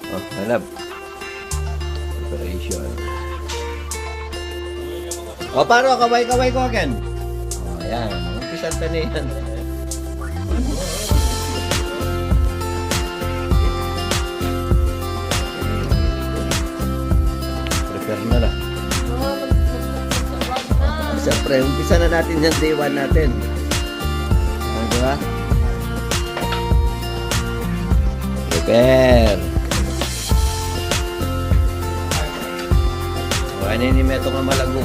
Oh, hanap. Preparation. O, paano? Kaway-kaway ko again. O, ayan. Umpisan ka na yan. Prepare na lang. Siyempre, umpisa na natin yung day 1 natin. Diba? Prepare. Kainin ni Meto nga malago.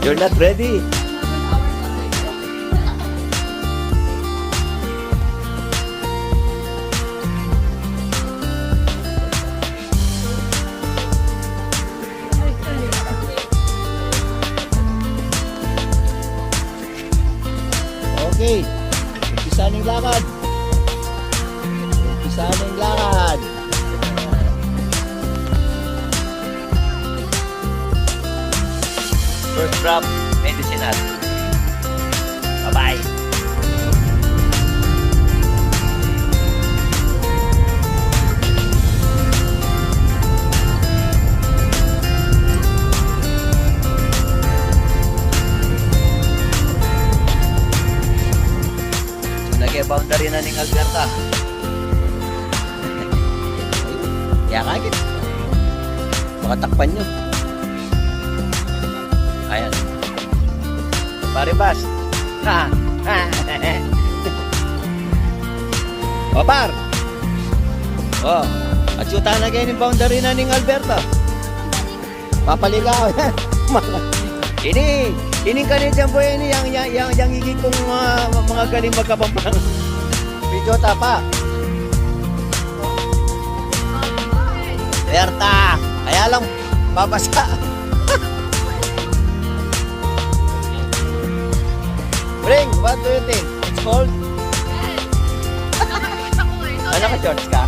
You're not ready. Okay. Umpisa ng lakad. Umpisa ng lakad. First drop, medicinal. Bye-bye. Nag-boundary na ning Alberta. Kaya kagit. Baka takpan nyo. Ayan. Paribas. Ha. O, par. O. At yuta na kayo ng boundary na ng Alberta. Papaligaw. Ini kanina po yan. Yang higit kong mga galing magkapampang. Video tapa. Alberta. Kaya lang, babasa. Bring, what do you think? It's cold? Ano ka, George ka?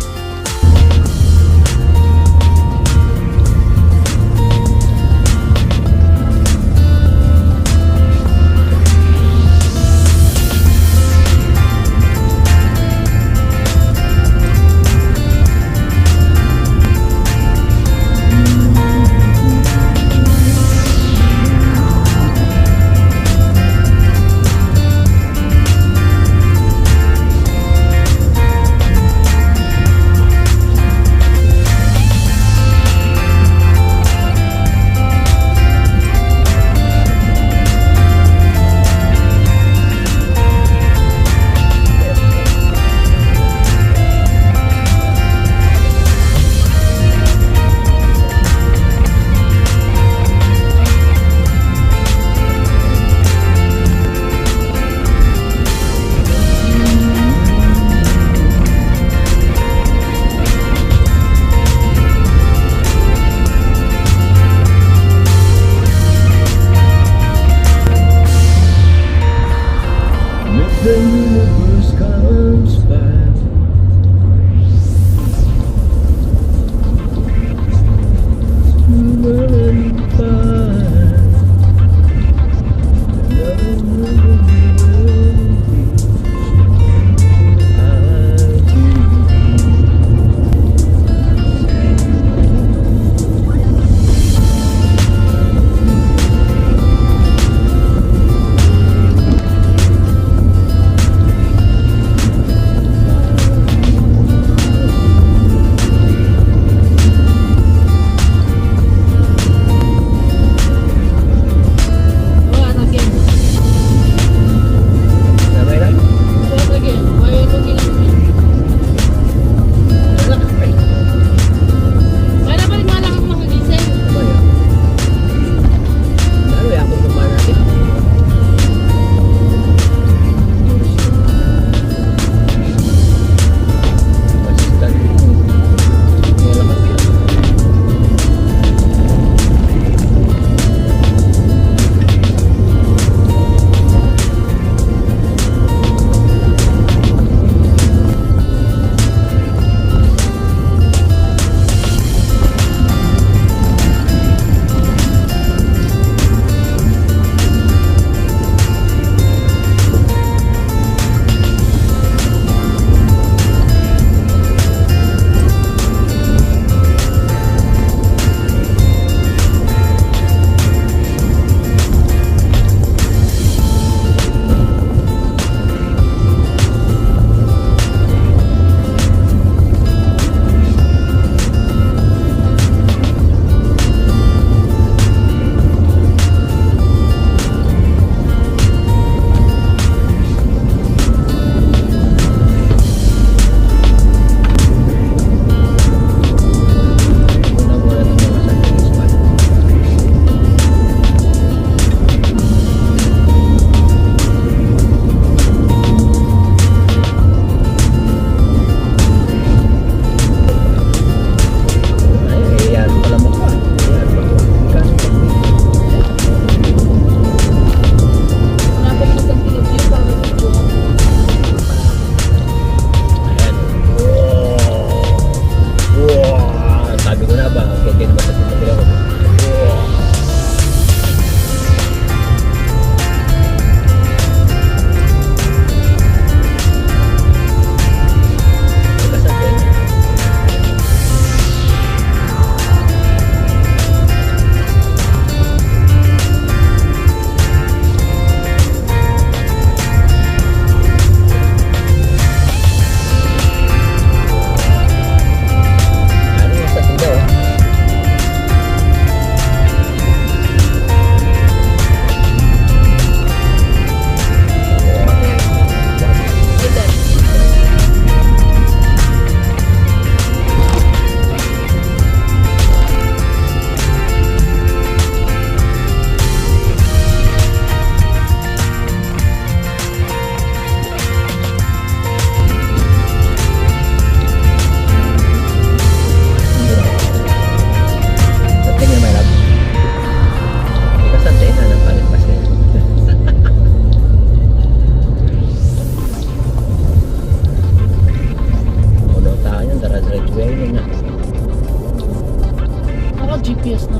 GPS na.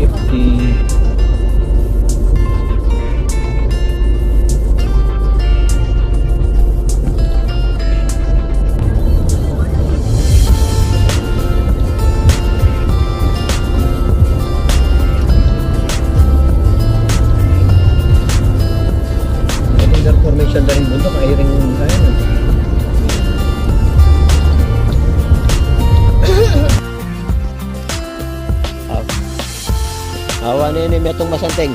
50. Formation na rin bundok, ay rin kaya na. Awa na yun yung metong masanteng.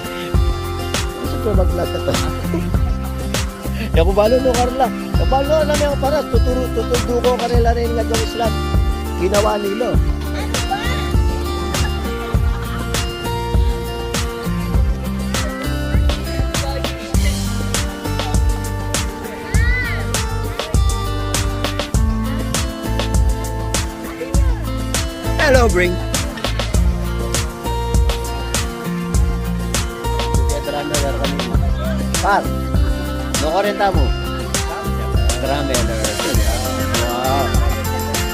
Siyempre mag-vlog ka to. Yung kubalo no, Carla. Kabalo na namin ako para. Tutundo ko kanila rin nga yung islat. Ginawa nilo. Hello, Bring. Par, no korenta mo? Grameler. Wow.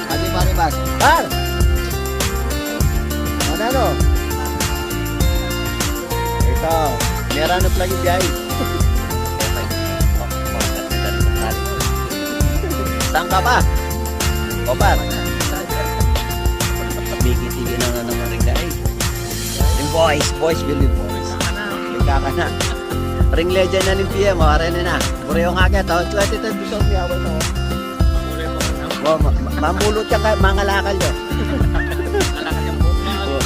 Adi Maribas. Par! Ano? Ito, meron na plug yung biyahe. Saan ka ba? O, Par? Bigit-tigil na naman rin dahil. Yung boys will be boys. Lika ka na. Ring legend na ng PM, mawarin na na. Bureo nga kaya, taon 2010 gusto ko miyawal mo. Mamulot siya ka, mga lakal yun. Alakal yung buhok na.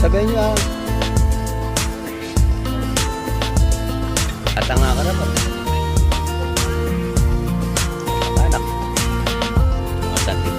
Sabihin niyo at nga ka na ba? Anak. Masakit.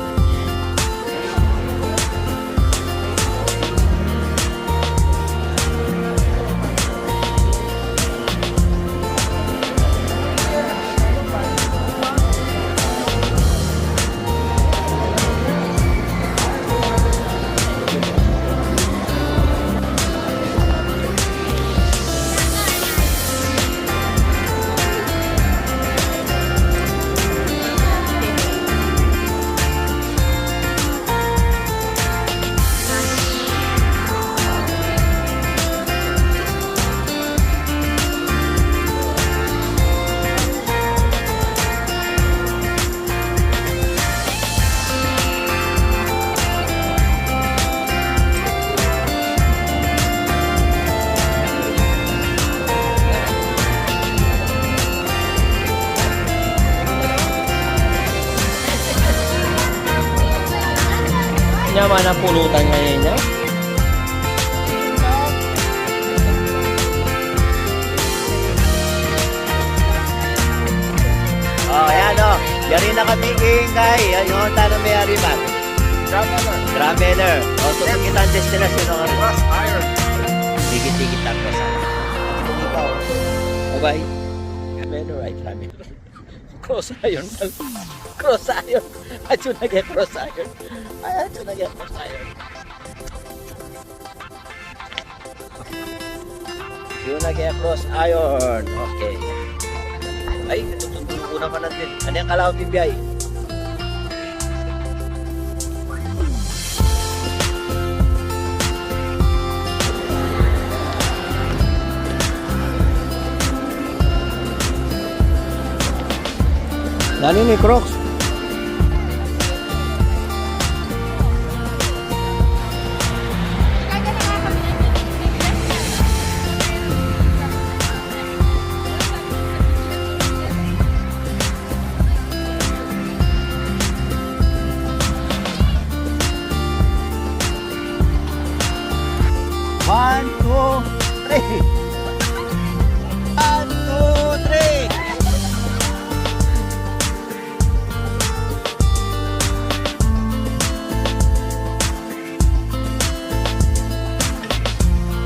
Naman ang pulutan ngayon niya. Oh, ayan o. Yari nakatiging kay. Yan yung tanong may ariman. Traveler. O, tutong kita ang destinasyon ng ariman. Tigit-tigit ang cross iron. Bye-bye. Traveler, ay traveler. Cross iron. Cross iron. At yun nag-cross iron. Ay, ito nag-cross iron. Yun nag-cross iron. Okay. Ay, tututulo ko naman natin. Ano yung kalawang bibiyay? Nani ni Crocs?